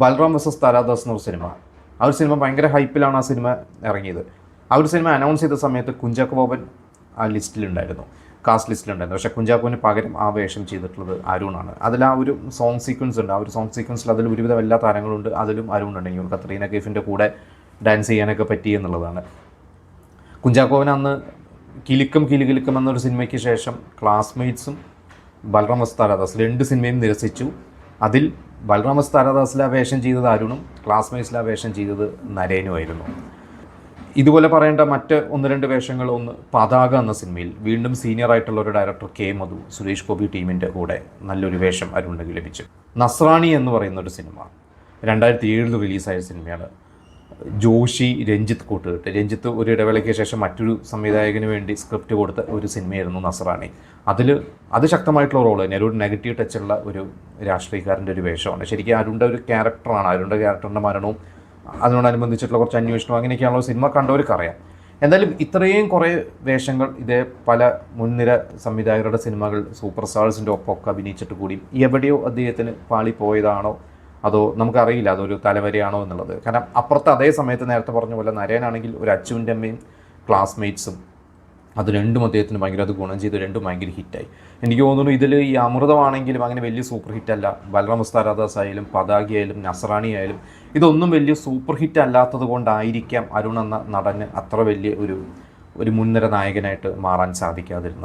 Balram versus Taradas എന്നൊരു cinema. ആ ഒരു സിനിമ ഭയങ്കര ഹൈപ്പിലാണ് ആ സിനിമ ഇറങ്ങിയത്. ആ ഒരു സിനിമ അനൗൺസ് ചെയ്ത സമയത്ത് കുഞ്ചാക്കോ ബോബൻ ആ ലിസ്റ്റിലുണ്ടായിരുന്നു, കാസ്റ്റ് ലിസ്റ്റിലുണ്ടായിരുന്നു. പക്ഷേ കുഞ്ചാക്കോവിന് പകരം ആ വേഷം ചെയ്തിട്ടുള്ളത് അരുണാണ്. അതിൽ ആ ഒരു സോങ് സീക്വൻസ് ഉണ്ട്. ആ ഒരു സോങ് സീക്വൻസിൽ അതിൽ ഒരുവിധം എല്ലാ താരങ്ങളുണ്ട്. അതിലും അരുണുണ്ട്. എനിക്ക് കത്രീന കൈഫിൻ്റെ കൂടെ ഡാൻസ് ചെയ്യാനൊക്കെ പറ്റി എന്നുള്ളതാണ്. കുഞ്ചാക്കോവിന് അന്ന് കിലുക്കം കിലുകിലുക്കം എന്നൊരു സിനിമയ്ക്ക് ശേഷം ക്ലാസ്മേറ്റ്സും ബൽറാം വേഴ്സസ് താരാദാസ് 2 സിനിമയും നിരസിച്ചു. അതിൽ ബൽറാം വേഴ്സസ് താരാദാസിലെ വേഷം ചെയ്തത് അരുണും ക്ലാസ്മേറ്റ്സിലെ വേഷം ചെയ്തത് നരേനുമായിരുന്നു. ഇതുപോലെ പറയേണ്ട മറ്റ് 1-2 വേഷങ്ങൾ. ഒന്ന് പതാക എന്ന സിനിമയിൽ വീണ്ടും സീനിയർ ആയിട്ടുള്ള ഒരു ഡയറക്ടർ കെ മധു, സുരേഷ് ഗോപി ടീമിൻ്റെ കൂടെ നല്ലൊരു വേഷം അരുണിന് ലഭിച്ചു. നസ്രാണി എന്ന് പറയുന്ന ഒരു സിനിമ 2007 റിലീസായ സിനിമയാണ്. ജോഷി, രഞ്ജിത്ത് കൂട്ടുകെട്ട്. രഞ്ജിത്ത് ഒരു ഇടവേളയ്ക്ക് ശേഷം മറ്റൊരു സംവിധായകന് വേണ്ടി സ്ക്രിപ്റ്റ് കൊടുത്ത ഒരു സിനിമയായിരുന്നു നസ്രാണി. അത് ശക്തമായിട്ടുള്ള റോള് തന്നെ, ഒരു നെഗറ്റീവ് ടച്ചുള്ള ഒരു രാഷ്ട്രീയക്കാരൻ്റെ ഒരു വേഷമാണ്. ശരിക്കും അരുണിൻ്റെ ഒരു ക്യാരക്ടറാണ്. അരുണിൻ്റെ ക്യാരക്ടറിൻ്റെ മരണവും അതിനോടനുബന്ധിച്ചിട്ടുള്ള കുറച്ച് അന്വേഷണവും അങ്ങനെയൊക്കെയാണല്ലോ സിനിമ കണ്ടവർക്കറിയാം. എന്തായാലും ഇത്രയും കുറേ വേഷങ്ങൾ ഇതേ പല മുൻനിര സംവിധായകരുടെ സിനിമകൾ സൂപ്പർ സ്റ്റാർസിൻ്റെ ഒപ്പമൊക്കെ അഭിനയിച്ചിട്ട് കൂടി എവിടെയോ അദ്ദേഹത്തിന് പാളിപ്പോയതാണോ അതോ നമുക്കറിയില്ല, അതൊരു തലവരെയാണോ എന്നുള്ളത്. കാരണം അപ്പുറത്ത് അതേ സമയത്ത് നേരത്തെ പറഞ്ഞ പോലെ നരേനാണെങ്കിൽ ഒരു അച്ചുവിൻ്റെ അമ്മയും ക്ലാസ്മേറ്റ്സും അത് രണ്ടും അദ്ദേഹത്തിന് ഭയങ്കര അത് ഗുണം ചെയ്ത് രണ്ടും ഭയങ്കര ഹിറ്റായി. എനിക്ക് തോന്നുന്നു ഇതിൽ ഈ അമൃതമാണെങ്കിലും അങ്ങനെ വലിയ സൂപ്പർ ഹിറ്റല്ല. ബൽറാം വേഴ്സസ് താരാദാസ് ആയാലും പതാകയായാലും നസ്രാണി ആയാലും ഇതൊന്നും വലിയ സൂപ്പർ ഹിറ്റ് അല്ലാത്തത് കൊണ്ടായിരിക്കാം അരുൺ എന്ന നടന് അത്ര വലിയ ഒരു മുൻനിര നായകനായിട്ട് മാറാൻ സാധിക്കാതിരുന്നത്.